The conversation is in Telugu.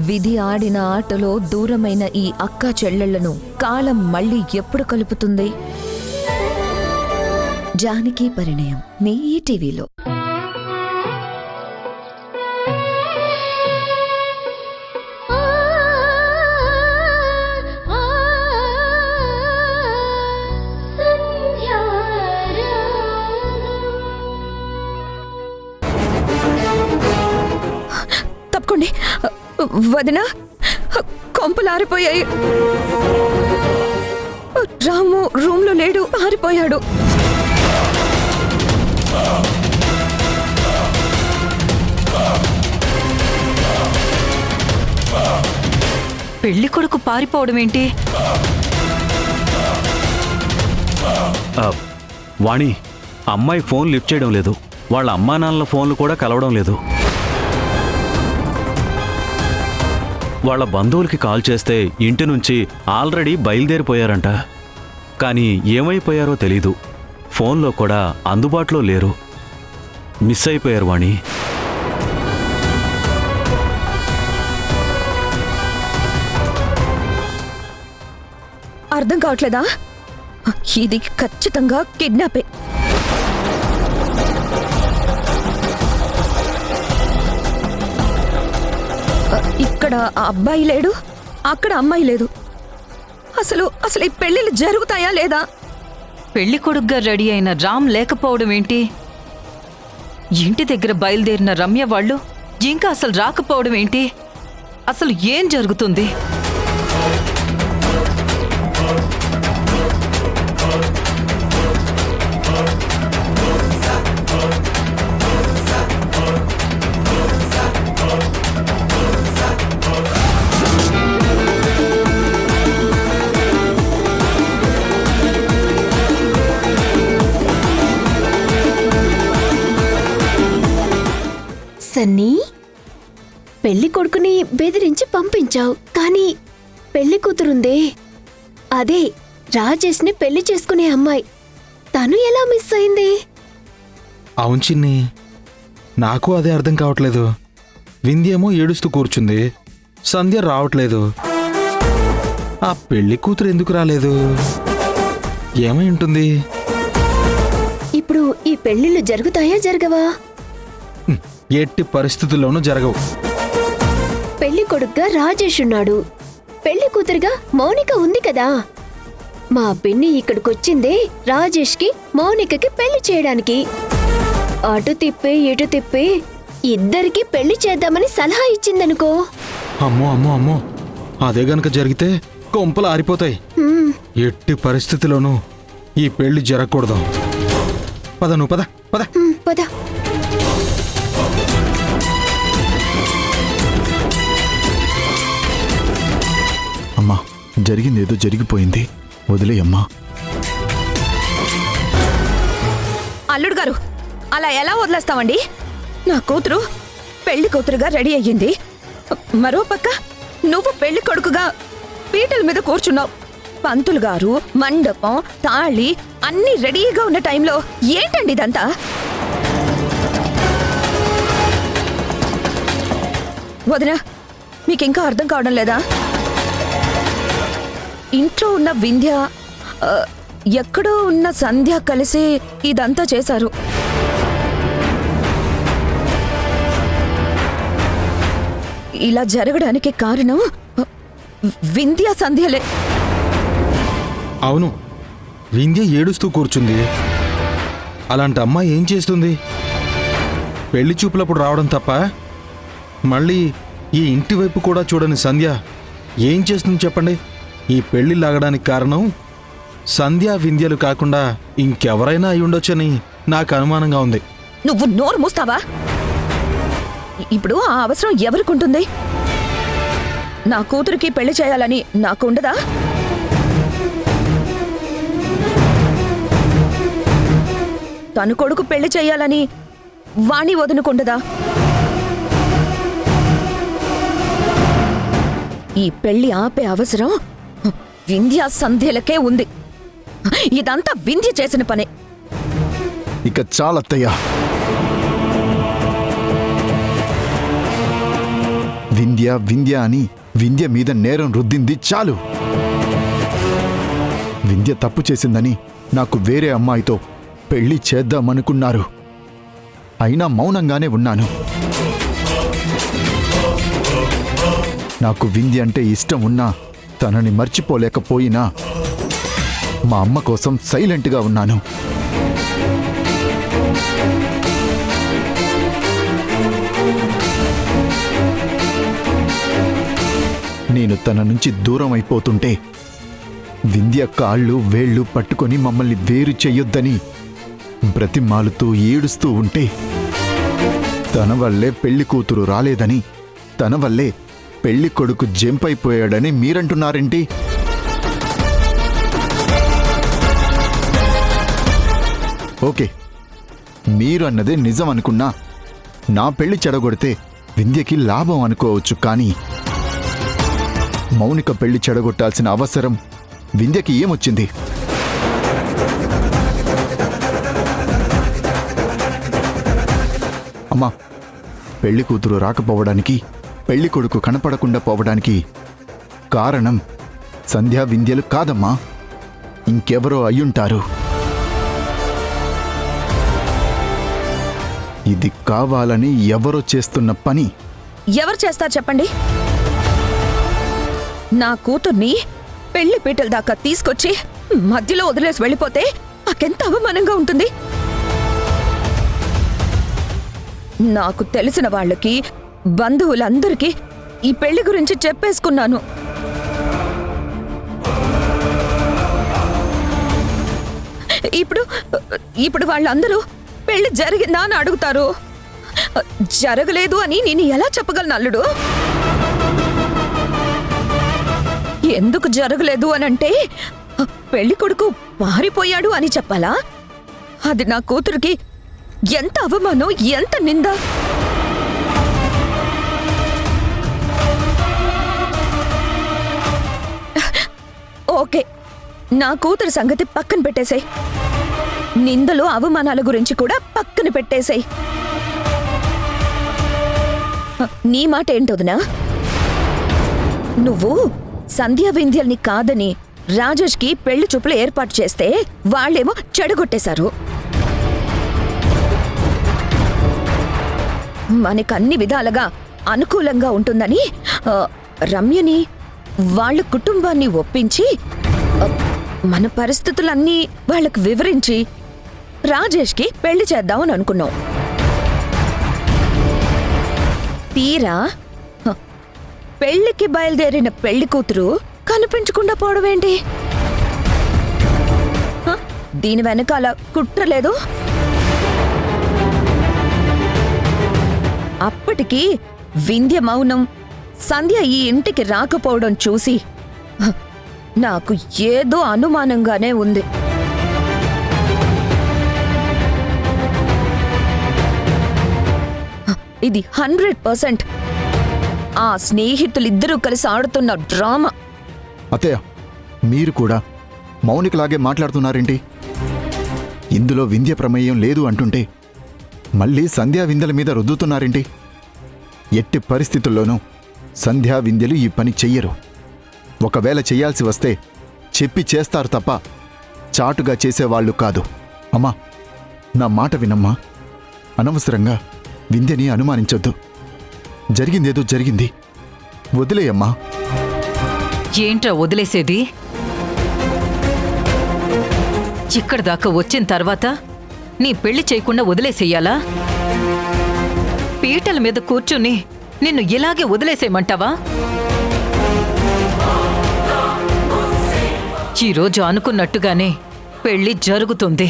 విధి ఆడిన ఆటలో దూరమైన ఈ అక్క చెల్లెళ్లను కాలం మళ్ళీ ఎప్పుడు కలుపుతుంది? జానకి పరిణయం మీ ఈటీవీలో. తప్పకండి వదినా, కొంపలు ఆరిపోయాయి. రాము రూమ్ లో లేడు, ఆరిపోయాడు. పెళ్లి కొడుకు పారిపోవడం ఏంటి? వాణి, అమ్మాయి ఫోన్ లిఫ్ట్ చేయడం లేదు. వాళ్ళ అమ్మా నాన్నల ఫోన్లు కూడా కలవడం లేదు. వాళ్ళ బంధువులకి కాల్ చేస్తే ఇంటి నుంచి ఆల్రెడీ బయలుదేరిపోయారంట. కానీ ఏమైపోయారో తెలీదు. ఫోన్లో కూడా అందుబాటులో లేరు. మిస్ అయిపోయారు వాణి. అర్థం కావట్లేదా? ఇది ఖచ్చితంగా కిడ్నాపే. ఇక్కడ అబ్బాయి లేడు, అక్కడ అమ్మాయి లేదు. అసలు అసలు ఈ పెళ్లిళ్ళు జరుగుతాయా లేదా? పెళ్లి కొడుగ్గా రెడీ అయిన రామ్ లేకపోవడం ఏంటి? ఇంటి దగ్గర బయలుదేరిన రమ్య వాళ్ళు ఇంకా అసలు రాకపోవడం ఏంటి? అసలు ఏం జరుగుతుంది? సన్నీ, పెళ్లి కొడుకుని బెదిరించి పంపించావు, కానీ పెళ్లి కూతురుందే, అదే రాజేష్ని పెళ్లి చేసుకునే అమ్మాయి, తను ఎలా మిస్ అయింది? అవును చిన్ని, నాకు అదే అర్థం కావట్లేదు. వింధ్యేమో ఏడుస్తూ కూర్చుంది, సంధ్య రావట్లేదు. ఆ పెళ్లి కూతురు ఎందుకు రాలేదు? ఏమై ఉంటుంది? ఇప్పుడు ఈ పెళ్లిళ్ళు జరుగుతాయా జరగవా? ఎట్టి పరిస్థితుల్లోనూ జరగవు. పెళ్లి కొడుగ్గా రాజేష్ ఉన్నాడు, పెళ్లి కూతురుగా మౌనిక ఉంది కదా. మా పిన్ని ఇక్కడికొచ్చిందే రాజేష్కి మౌనికకి పెళ్లి చేయడానికి. అటు తిప్పి ఇటు తిప్పి ఇద్దరికి పెళ్లి చేద్దామని సలహా ఇచ్చిందనుకో. అమ్మో అమ్మో అమ్మో, అదే గనక జరిగితే కొంపలు ఆరిపోతాయి. ఎట్టి పరిస్థితిలోనూ ఈ పెళ్లి జరగకూడదు. పద నువ్వు పద పద పద. అమ్మా, జరిగిందేదో జరిగిపోయింది, వదిలేయమ్మా. అల్లుడు గారు, అలా ఎలా వదిలేస్తామండి? నా కూతురు పెళ్లి కూతురుగా రెడీ అయ్యింది, మరోపక్క నువ్వు పెళ్లి కొడుకుగా పీటల మీద కూర్చున్నావు. పంతులు గారు, మండపం, తాళి అన్నీ రెడీగా ఉన్న టైంలో ఏంటండి ఇదంతా? వదినా, మీకింకా అర్థం కావడం లేదా? ఇంట్లో ఉన్న వింధ్య, ఎక్కడో ఉన్న సంధ్య కలిసి ఇదంతా చేశారు. ఇలా జరగడానికి కారణం వింధ్య సంధ్యలే. అవును, వింధ్య ఏడుస్తూ కూర్చుంది. అలాంటి అమ్మాయి ఏం చేస్తుంది? పెళ్లి చూపులప్పుడు రావడం తప్ప మళ్ళీ ఈ ఇంటి వైపు కూడా చూడని సంధ్య ఏం చేస్తుంది చెప్పండి? ఈ పెళ్లి లాగడానికి కారణం సంధ్య వింధ్యలు కాకుండా ఇంకెవరైనా అయి ఉండొచ్చని నాకు అనుమానంగా ఉంది. నువ్వు నోరు మూస్తావా? ఇప్పుడు ఆ అవసరం ఎవరికుంటుంది? నా కూతురికి పెళ్లి చేయాలని నాకు ఉండదా? తను కొడుకు పెళ్లి చేయాలని వాణి వదునుకుండదా? ఈ పెళ్లి ఆపే అవసరం వింధ్య సంధ్యలకే ఉంది. ఇదంతా వింధ్య చేసిన పనే. ఇక చాలత్తయ్యా. వింధ్య వింధ్య అని వింధ్య మీద నేరం రుద్దింది చాలు. వింధ్య తప్పు చేసిందని నాకు వేరే అమ్మాయితో పెళ్లి చేద్దామనుకున్నారు. అయినా మౌనంగానే ఉన్నాను. నాకు వింధ్య అంటే ఇష్టం ఉన్నా తనని మర్చిపోలేకపోయినా మా అమ్మ కోసం సైలెంట్గా ఉన్నాను. నేను తన నుంచి దూరం అయిపోతుంటే వింధ్య కాళ్ళు వేళ్ళు పట్టుకొని మమ్మల్ని వేరు చెయ్యొద్దని బ్రతిమాలుతూ ఏడుస్తూ ఉంటే తన వల్లే పెళ్లి కూతురు రాలేదని, తన వల్లే పెళ్లి కొడుకు జంపైపోయాడని మీరంటున్నారేంటి? ఓకే, మీరు అన్నదే నిజం అనుకున్నా నా పెళ్లి చెడగొడితే వింధ్యకి లాభం అనుకోవచ్చు. కానీ మౌనిక పెళ్లి చెడగొట్టాల్సిన అవసరం వింధ్యకి ఏమొచ్చింది? అమ్మా, పెళ్లి కూతురు రాకపోవడానికి, పెళ్లి కొడుకు కనపడకుండా పోవడానికి కారణం సంధ్యా వింధ్యలు కాదమ్మా, ఇంకెవరో అయ్యుంటారు. ఇది కావాలని ఎవరో చేస్తున్న పని. ఎవరు చేస్తారు చెప్పండి? నా కూతుర్ని పెళ్లి పీటల దాకా తీసుకొచ్చి మధ్యలో వదిలేసి వెళ్ళిపోతే నాకెంత అవమానంగా ఉంటుంది. నాకు తెలిసిన వాళ్ళకి, బంధువులందరికీ ఈ పెళ్లి గురించి చెప్పేసుకున్నాను. ఇప్పుడు వాళ్ళందరూ పెళ్లి జరిగిందా అని అడుగుతారు. జరగలేదు అని నేను ఎలా చెప్పగలను అల్లుడు? ఎందుకు జరగలేదు అనంటే పెళ్లి కొడుకు మారిపోయాడు అని చెప్పాలా? అది నా కూతురికి ఎంత అవమానం, ఎంత నింద. ఓకే, నా కూతురు సంగతి పక్కన పెట్టేశాయి. నిందలు అవమానాల గురించి కూడా పక్కన పెట్టేశాయి. నీ మాట ఏంటోదినా? నువ్వు సంధ్యా వింధ్యల్ని కాదని రాజేష్కి పెళ్లి చూపులు ఏర్పాటు చేస్తే వాళ్ళేమో చెడగొట్టేశారు. మనకన్ని విధాలుగా అనుకూలంగా ఉంటుందని రమ్యని, వాళ్ళ కుటుంబాన్ని ఒప్పించి, మన పరిస్థితులన్నీ వాళ్ళకు వివరించి రాజేష్కి పెళ్లి చేద్దామని అనుకున్నాం. తీరా పెళ్లికి బయలుదేరిన పెళ్లి కూతురు కనిపించకుండా పోవడమేంటి? దీని వెనకాల కుట్ర లేదు? అప్పటికి వింధ్య మౌనం, సంధ్య ఈ ఇంటికి రాకపోవడం చూసి నాకు ఏదో అనుమానంగానే ఉంది. ఇది 100% ఆ స్నేహితులిద్దరూ కలిసి ఆడుతున్న డ్రామా. అత్తయ్య, మీరు కూడా మౌనికలాగే మాట్లాడుతున్నారేంటి? ఇందులో వింధ్య ప్రమేయం లేదు అంటుంటే మళ్ళీ సంధ్యా వింధ్యల మీద రుద్దుతున్నారేంటి? ఎట్టి పరిస్థితుల్లోనూ సంధ్యా వింధ్యలు ఈ పని చెయ్యరు. ఒకవేళ చెయ్యాల్సి వస్తే చెప్పి చేస్తారు తప్ప చాటుగా చేసేవాళ్లు కాదు. అమ్మా, నా మాట వినమ్మా. అనవసరంగా వింధ్యని అనుమానించొద్దు. జరిగిందేదో జరిగింది, వదిలేయమ్మా. ఏంట్రా వదిలేసేది? ఇక్కడి దాకా వచ్చిన తర్వాత నీ పెళ్లి చేయకుండా వదిలేసేయాలా? పీటల మీద కూర్చుని నిన్ను ఇలాగే వదిలేసేయమంటావా? ఈరోజు అనుకున్నట్టుగానే పెళ్లి జరుగుతుంది.